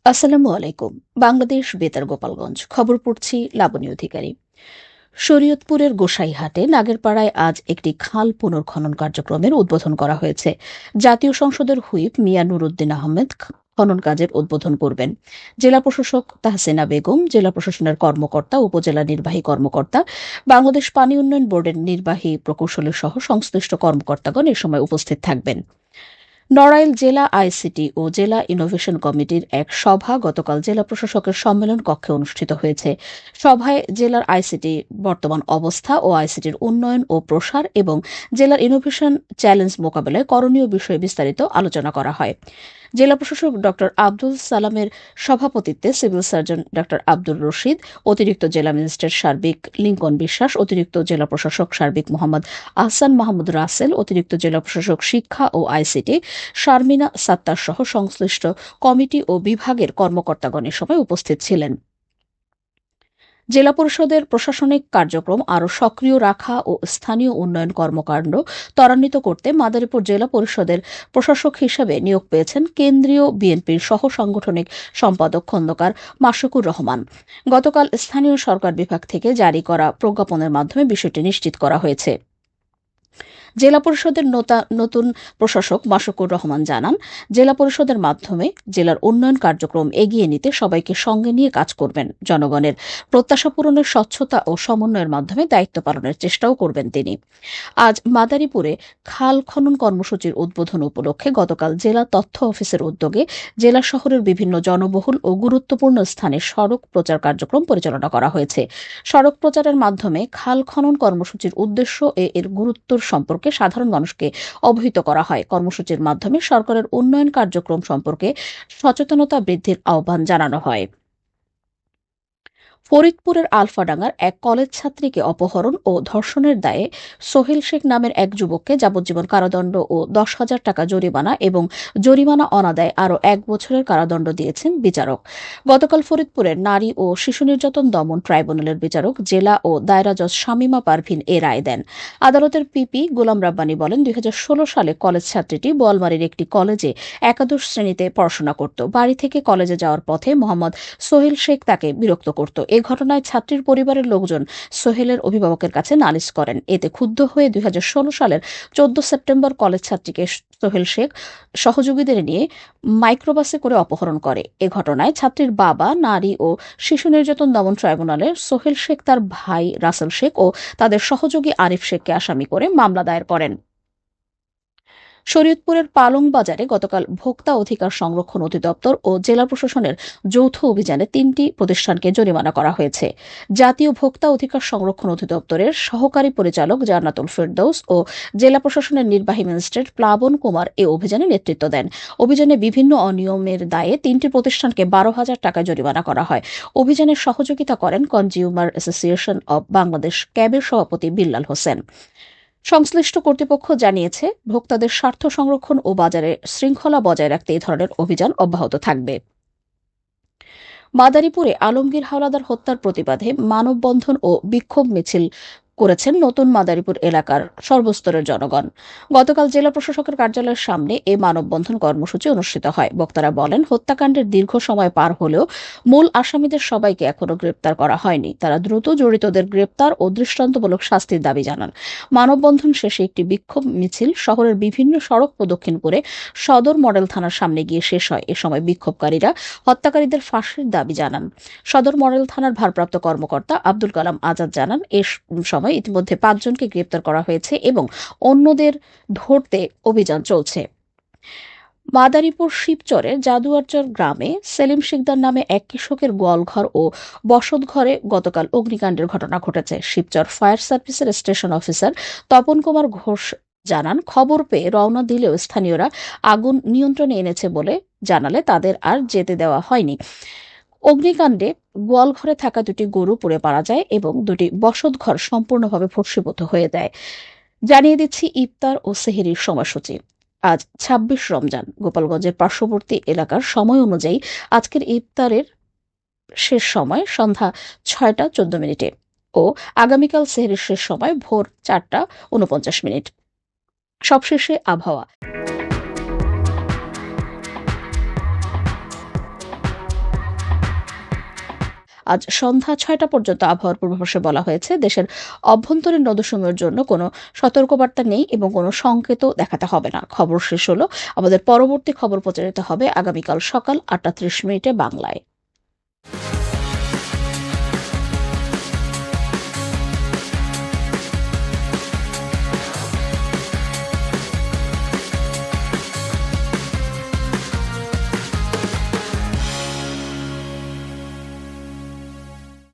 আসসালামু আলাইকুম। বাংলাদেশ বেতার গোপালগঞ্জ খবর পড়ছি লাবণী অধিকারী। শরীয়তপুরের গোসাইহাটে নাগেরপাড়ায় আজ একটি খাল পুনর্খনন কার্যক্রমের উদ্বোধন করা হয়েছে। জাতীয় সংসদের হুইপ মিয়া নুরুদ্দিন আহমেদ খনন কাজের উদ্বোধন করবেন। জেলা প্রশাসক তাহসিনা বেগম, জেলা প্রশাসনের কর্মকর্তা, উপজেলা নির্বাহী কর্মকর্তা, বাংলাদেশ পানি উন্নয়ন বোর্ডের নির্বাহী প্রকৌশলী সহ সংশ্লিষ্ট কর্মকর্তাগণ এ সময় উপস্থিত থাকবেন। নড়াইল জেলা আইসিটি ও জেলা ইনোভেশন কমিটির এক সভা গতকাল জেলা প্রশাসকের সম্মেলন কক্ষে অনুষ্ঠিত হয়েছে। সভায় জেলার আইসিটি বর্তমান অবস্থা ও আইসিটির উন্নয়ন ও প্রসার এবং জেলার ইনোভেশন চ্যালেঞ্জ মোকাবেলায় করণীয় বিষয়ে বিস্তারিত আলোচনা করা হয়। জেলা প্রশাসক ড আব্দুল সালামের সভাপতিত্বে সিভিল সার্জন ড আব্দুর রশিদ, অতিরিক্ত জেলা ম্যাজিস্ট্রেট সার্বিক লিঙ্কন বিশ্বাস, অতিরিক্ত জেলা প্রশাসক সার্বিক মোহাম্মদ আহসান মাহমুদ রাসেল, অতিরিক্ত জেলা প্রশাসক শিক্ষা ও আইসিটি শারমিনা সাত্তার সহ সংশ্লিষ্ট কমিটি ও বিভাগের কর্মকর্তাগণের সময় উপস্থিত ছিলেন। জেলা পরিষদের প্রশাসনিক কার্যক্রম আরও সক্রিয় রাখা ও স্থানীয় উন্নয়ন কর্মকাণ্ড ত্বরান্বিত করতে মাদারীপুর জেলা পরিষদের প্রশাসক হিসেবে নিয়োগ পেয়েছেন কেন্দ্রীয় বিএনপির সহ সাংগঠনিক সম্পাদক খন্দকার মাশরুকুর রহমান। গতকাল স্থানীয় সরকার বিভাগ থেকে জারি করা প্রজ্ঞাপনের মাধ্যমে বিষয়টি নিশ্চিত করা হয়েছে। জেলা পরিষদের নতুন প্রশাসক মাশরুকুর রহমান জানান, জেলা পরিষদের মাধ্যমে জেলার উন্নয়ন কার্যক্রম এগিয়ে নিতে সবাইকে সঙ্গে নিয়ে কাজ করবেন। জনগণের প্রত্যাশা পূরণের স্বচ্ছতা ও সমন্বয়ের মাধ্যমে দায়িত্ব পালনের চেষ্টাও করবেন তিনি। আজ মাদারীপুরে খাল খনন কর্মসূচির উদ্বোধন উপলক্ষে গতকাল জেলা তথ্য অফিসের উদ্যোগে জেলা শহরের বিভিন্ন জনবহুল ও গুরুত্বপূর্ণ স্থানে সড়ক প্রচার কার্যক্রম পরিচালনা করা হয়েছে। সড়ক প্রচারের মাধ্যমে খাল খনন কর্মসূচির উদ্দেশ্য এর গুরুত্ব সম্পর্কে সাধারণ মানুষকে অবহিত করা হয়। কর্মসূচির মাধ্যমে সরকারের উন্নয়ন কার্যক্রম সম্পর্কে সচেতনতা বৃদ্ধির আহ্বান জানানো হয়। ফরিদপুরের আলফাডাঙ্গার এক কলেজ ছাত্রীকে অপহরণ ও ধর্ষণের দায়ে সোহেল শেখ নামের এক যুবককে যাবজ্জীবন কারাদণ্ড ও 10,000 টাকা জরিমানা এবং জরিমানা অনাদায়ে আরও 1 বছরের কারাদণ্ড দিয়েছেন বিচারক। গতকাল ফরিদপুরের নারী ও শিশু নির্যাতন দমন ট্রাইব্যুনালের বিচারক জেলা ও দায়রা জজ শামীমা পারভিন এ রায় দেন। আদালতের পিপি গোলাম রাব্বানী বলেন, 2016 সালে কলেজ ছাত্রীটি বোয়ালমারীর একটি কলেজে একাদশ শ্রেণীতে পড়াশোনা করত। বাড়ি থেকে কলেজে যাওয়ার পথে মোহাম্মদ সোহেল শেখ তাকে বিরক্ত করত। এ ঘটনায় ছাত্রীর পরিবারের লোকজন সোহেলের অভিভাবকের কাছে নালিশ করেন। এতে ক্ষুব্ধ হয়ে 2016 সালের 14 সেপ্টেম্বর কলেজ ছাত্রীকে সোহেল শেখ সহযোগীদের নিয়ে মাইক্রোবাসে করে অপহরণ করে। এ ঘটনায় ছাত্রীর বাবা নারী ও শিশু নির্যাতন দমন ট্রাইব্যুনালে সোহেল শেখ, তার ভাই রাসেল শেখ ও তাদের সহযোগী আরিফ শেখকে আসামি করে মামলা দায়ের করেন। শরীয়তপুরের পালং বাজারে গতকাল ভোক্তা অধিকার সংরক্ষণ অধিদপ্তর ও জেলা প্রশাসনের যৌথ অভিযানে 3টি প্রতিষ্ঠানকে জরিমানা করা হয়েছে। জাতীয় ভোক্তা অধিকার সংরক্ষণ অধিদপ্তরের সহকারী পরিচালক জান্নাতুল ফেরদৌস ও জেলা প্রশাসনের নির্বাহী ম্যাজিস্ট্রেট প্লাবন কুমার এ অভিযানে নেতৃত্ব দেন। অভিযানে বিভিন্ন অনিয়মের দায়ে 3টি প্রতিষ্ঠানকে 12,000 টাকা জরিমানা করা হয়। অভিযানে সহযোগিতা করেন কনজিউমার অ্যাসোসিয়েশন অব বাংলাদেশ ক্যাবের সভাপতি বিল্লাল হোসেন। সংশ্লিষ্ট কর্তৃপক্ষ জানিয়েছে, ভোক্তাদের স্বার্থ সংরক্ষণ ও বাজারে শৃঙ্খলা বজায় রাখতে এ ধরনের অভিযান অব্যাহত থাকবে। মাদারীপুরে আলমগীর হাওলাদার হত্যার প্রতিবাদে মানববন্ধন ও বিক্ষোভ মিছিল করেছেন নতুন মাদারীপুর এলাকার সর্বস্তরের জনগণ। গতকাল জেলা প্রশাসকের কার্যালয়ের সামনে এ মানববন্ধন কর্মসূচি অনুষ্ঠিত হয়। বক্তারা বলেন, হত্যাকাণ্ডের দীর্ঘ সময় পার হলেও মূল আসামিদের সবাইকে এখনও গ্রেপ্তার করা হয়নি। তারা দ্রুত জড়িতদের গ্রেপ্তার ও দৃষ্টান্তমূলক শাস্তির দাবি জানান। মানববন্ধন শেষে একটি বিক্ষোভ মিছিল শহরের বিভিন্ন সড়ক প্রদক্ষিণ করে সদর মডেল থানার সামনে গিয়ে শেষ হয়। এ সময় বিক্ষোভকারীরা হত্যাকারীদের ফাঁসির দাবি জানান। সদর মডেল থানার ভারপ্রাপ্ত কর্মকর্তা আব্দুল কালাম আজাদ জানান, এ সময় ইতিমধ্যে 5 জনকে গ্রেপ্তার করা হয়েছে এবং অন্যদের ধরতে অভিযান চলছে। মাদারীপুর শিবচরের জাদুয়ারচর গ্রামে সেলিম শিকদার নামে এক কৃষকের গোয়ালঘর ও বসতঘরে গতকাল অগ্নিকাণ্ডের ঘটনা ঘটেছে। শিবচর ফায়ার সার্ভিসের স্টেশন অফিসার তপন কুমার ঘোষ জানান, খবর পেয়ে রওনা দিলেও স্থানীয়রা আগুন নিয়ন্ত্রণে এনেছে বলে জানালে তাদের আর যেতে দেওয়া হয়নি। অগ্নিকাণ্ডে গোয়ালঘরে থাকা 2টি গরু পুড়ে মারা যায় এবং 2টি বসতঘর সম্পূর্ণভাবে ভস্মীভূত হয়ে যায়। জানিয়ে দিচ্ছি ইফতার ও সেহরির সময়সূচি। আজ 26 রমজান। গোপালগঞ্জের পার্শ্ববর্তী এলাকার সময় অনুযায়ী আজকের ইফতারের শেষ সময় সন্ধ্যা 6টা 14 মিনিটে ও আগামীকাল সেহরির শেষ সময় ভোর 4টা 49 মিনিট। সবশেষে আবহাওয়া। আজ সন্ধ্যা ৬টা পর্যন্ত আবহাওয়ার পূর্বাভাসে বলা হয়েছে, দেশের অভ্যন্তরীণ নদীসমূহের জন্য কোনো সতর্কবার্তা নেই এবং কোনো সংকেতও দেখাতে হবে না। খবর শেষ হলো। আমাদের পরবর্তী খবর প্রচারিত হবে আগামীকাল সকাল ৮টা ৩০ মিনিটে বাংলায়।